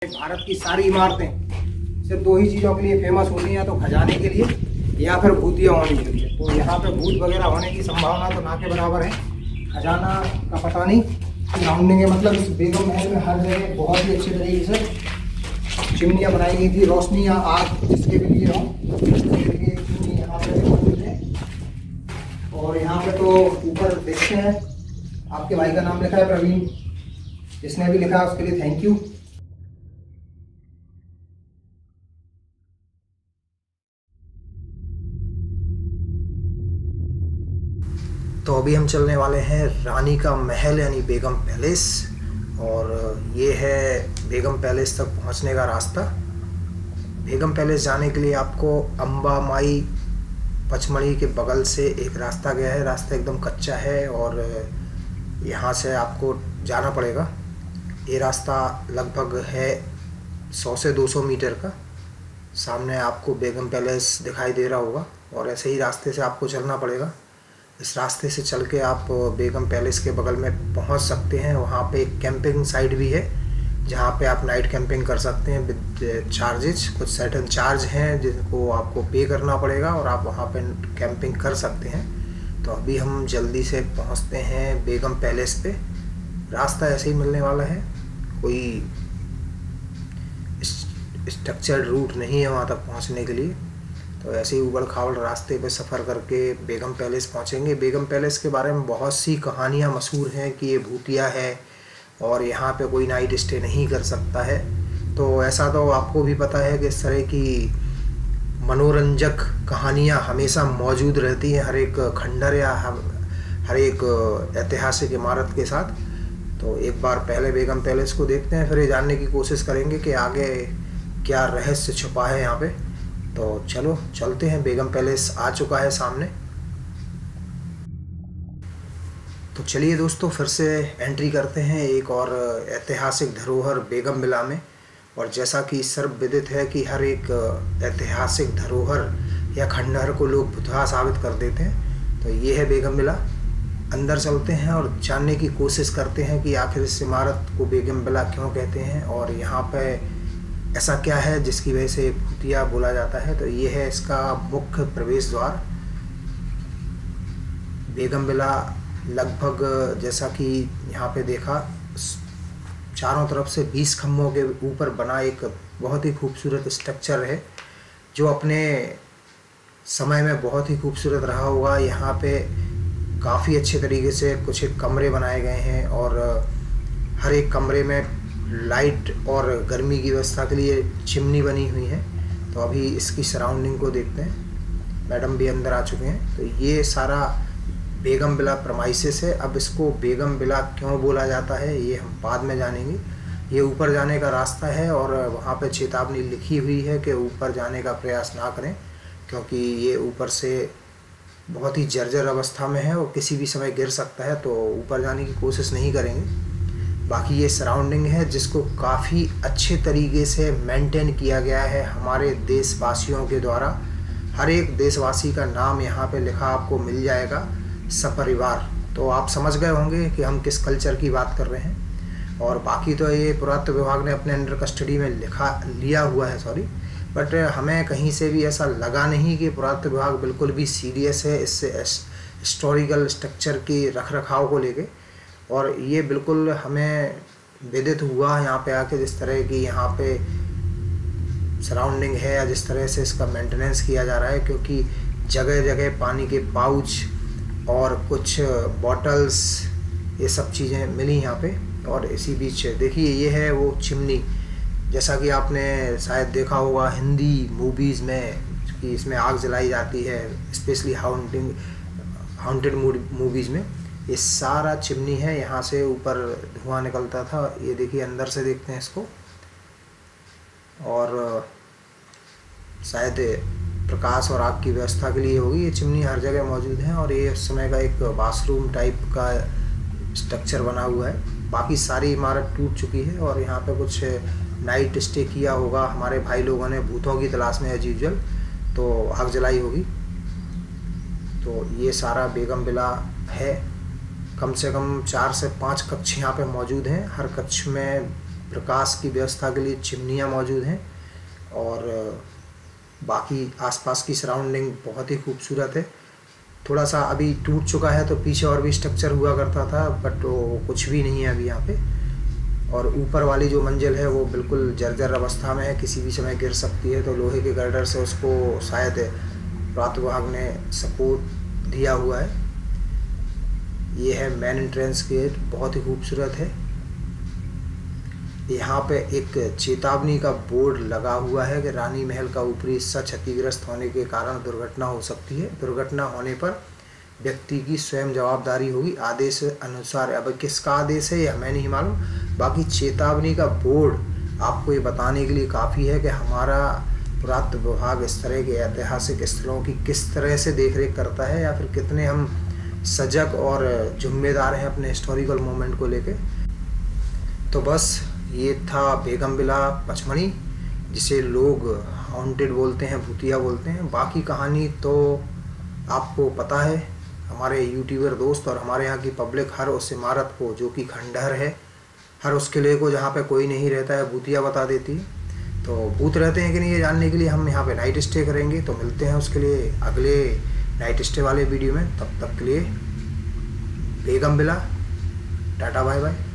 भारत की सारी इमारतें सिर्फ दो ही चीज़ों के लिए फेमस होती हैं, तो खजाने के लिए या फिर भूतिया होने के लिए। तो यहाँ पे भूत वगैरह होने की संभावना तो ना के बराबर है। खजाना का पता नहीं सराउंडिंग है, मतलब इस बेगम महल में हर जगह बहुत ही अच्छे तरीके से चिमनियाँ बनाई गई थी, रोशनी या आग जिसके भी लिए हो। चिमनी यहाँ पे मौजूद है और यहाँ पे तो ऊपर देखते हैं आपके भाई का नाम लिखा है प्रवीण, जिसने भी लिखा है उसके लिए थैंक यू। तो अभी हम चलने वाले हैं रानी का महल यानी बेगम पैलेस, और ये है बेगम पैलेस तक पहुंचने का रास्ता। बेगम पैलेस जाने के लिए आपको अंबा माई पचमढ़ी के बगल से एक रास्ता गया है। रास्ता एकदम कच्चा है और यहाँ से आपको जाना पड़ेगा। ये रास्ता लगभग है 100 से 200 मीटर का। सामने आपको बेगम पैलेस दिखाई दे रहा होगा और ऐसे ही रास्ते से आपको चलना पड़ेगा। इस रास्ते से चल के आप बेगम पैलेस के बगल में पहुंच सकते हैं। वहाँ पे एक कैंपिंग साइट भी है जहाँ पे आप नाइट कैंपिंग कर सकते हैं विद चार्जेज। कुछ सर्टेन चार्ज हैं जिनको आपको पे करना पड़ेगा और आप वहाँ पे कैंपिंग कर सकते हैं। तो अभी हम जल्दी से पहुँचते हैं बेगम पैलेस पे। रास्ता ऐसे ही मिलने वाला है, कोई स्ट्रक्चर्ड रूट नहीं है वहाँ तक पहुँचने के लिए। तो ऐसे ही उबड़ खाबड़ रास्ते पे सफ़र करके बेगम पैलेस पहुँचेंगे। बेगम पैलेस के बारे में बहुत सी कहानियाँ मशहूर हैं कि ये भूतिया है और यहाँ पे कोई नाइट स्टे नहीं कर सकता है। तो ऐसा तो आपको भी पता है कि इस तरह की मनोरंजक कहानियाँ हमेशा मौजूद रहती हैं हर एक खंडर या हर एक ऐतिहासिक इमारत के साथ। तो एक बार पहले बेगम पैलेस को देखते हैं, फिर ये जानने की कोशिश करेंगे कि आगे क्या रहस्य छुपा है यहाँ पे। तो चलो चलते हैं, बेगम पैलेस आ चुका है सामने। तो चलिए दोस्तों, फिर से एंट्री करते हैं एक और ऐतिहासिक धरोहर बेगम विला में। और जैसा कि सर्वविदित है कि हर एक ऐतिहासिक धरोहर या खंडहर को लोग भुतहा साबित कर देते हैं। तो ये है बेगम विला। अंदर चलते हैं और जानने की कोशिश करते हैं कि आखिर इस इमारत को बेगम विला क्यों कहते हैं और यहाँ पे ऐसा क्या है जिसकी वजह से भूतिया बोला जाता है। तो ये है इसका मुख्य प्रवेश द्वार। बेगम विला लगभग जैसा कि यहाँ पे देखा, चारों तरफ से 20 खम्भों के ऊपर बना एक बहुत ही खूबसूरत स्ट्रक्चर है जो अपने समय में बहुत ही खूबसूरत रहा होगा। यहाँ पे काफ़ी अच्छे तरीके से कुछ एक कमरे बनाए गए हैं और हर एक कमरे में लाइट और गर्मी की व्यवस्था के लिए चिमनी बनी हुई है। तो अभी इसकी सराउंडिंग को देखते हैं। मैडम भी अंदर आ चुके हैं। तो ये सारा बेगम विला प्रमाइसेस है। अब इसको बेगम विला क्यों बोला जाता है ये हम बाद में जानेंगे। ये ऊपर जाने का रास्ता है और वहाँ पे चेतावनी लिखी हुई है कि ऊपर जाने का प्रयास ना करें, क्योंकि ये ऊपर से बहुत ही जर्जर अवस्था में है और किसी भी समय गिर सकता है। तो ऊपर जाने की कोशिश नहीं करेंगे। बाकी ये सराउंडिंग है जिसको काफ़ी अच्छे तरीके से मेंटेन किया गया है हमारे देशवासियों के द्वारा। हर एक देशवासी का नाम यहाँ पे लिखा आपको मिल जाएगा, सपरिवार। तो आप समझ गए होंगे कि हम किस कल्चर की बात कर रहे हैं। और बाकी तो ये पुरातत्व विभाग ने अपने अंडर कस्टडी में लिया हुआ है, बट हमें कहीं से भी ऐसा लगा नहीं कि पुरातत्व विभाग बिल्कुल भी सीरियस है इस हिस्टोरिकल स्ट्रक्चर की रख रखाव को लेके। और ये बिल्कुल हमें विदित हुआ यहाँ पे आके, जिस तरह की यहाँ पे सराउंडिंग है या जिस तरह से इसका मेंटेनेंस किया जा रहा है, क्योंकि जगह जगह पानी के पाउच और कुछ बॉटल्स ये सब चीज़ें मिली यहाँ पे। और इसी बीच देखिए ये है वो चिमनी, जैसा कि आपने शायद देखा होगा हिंदी मूवीज़ में कि इसमें आग जलाई जाती है, स्पेशली हाउंटेड मूवीज़ में। ये सारा चिमनी है, यहाँ से ऊपर धुआं निकलता था। ये देखिए अंदर से देखते हैं इसको। और शायद प्रकाश और आग की व्यवस्था के लिए होगी। ये चिमनी हर जगह मौजूद है और ये उस समय का एक बाथरूम टाइप का स्ट्रक्चर बना हुआ है। बाकी सारी इमारत टूट चुकी है और यहाँ पे कुछ नाइट स्टे किया होगा हमारे भाई लोगों ने भूतों की तलाश में एज यूजुअल, तो आग जलाई होगी। तो ये सारा बेगम विला है। कम से कम 4 से 5 कक्ष यहाँ पे मौजूद हैं। हर कक्ष में प्रकाश की व्यवस्था के लिए चिमनियाँ मौजूद हैं और बाकी आसपास की सराउंडिंग बहुत ही खूबसूरत है। थोड़ा सा अभी टूट चुका है, तो पीछे और भी स्ट्रक्चर हुआ करता था, बट वो कुछ भी नहीं है अभी यहाँ पे। और ऊपर वाली जो मंजिल है वो बिल्कुल जर्जर अवस्था में है, किसी भी समय गिर सकती है, तो लोहे के गर्डर से उसको शायद पुरातत्व विभाग ने सपोर्ट दिया हुआ है। ये है मेन एंट्रेंस गेट, बहुत ही खूबसूरत है। यहाँ पे एक चेतावनी का बोर्ड लगा हुआ है कि रानी महल का ऊपरी हिस्सा क्षतिग्रस्त होने के कारण दुर्घटना हो सकती है। दुर्घटना होने पर व्यक्ति की स्वयं जवाबदारी होगी, आदेश अनुसार। अब किसका आदेश है ये हमें नहीं मालूम। बाकी चेतावनी का बोर्ड आपको ये बताने के लिए काफ़ी है कि हमारा पुरातत्व विभाग इस तरह के ऐतिहासिक स्थलों की किस तरह से देखरेख करता है, या फिर कितने हम सजग और जिम्मेदार हैं अपने हिस्टोरिकल मोमेंट को लेके। तो बस ये था बेगम विला पचमढ़ी, जिसे लोग हॉन्टेड बोलते हैं, भूतिया बोलते हैं। बाकी कहानी तो आपको पता है, हमारे यूट्यूबर दोस्त और हमारे यहाँ की पब्लिक हर उस इमारत को जो कि खंडहर है, हर उस किले को जहाँ पे कोई नहीं रहता है, भूतिया बता देती है। तो भूत रहते हैं कि नहीं ये जानने के लिए हम यहाँ पे नाइट स्टे करेंगे, तो मिलते हैं उसके लिए अगले नाइट स्टे वाले वीडियो में। तब तक के लिए बेगम विला, टाटा बाय बाय।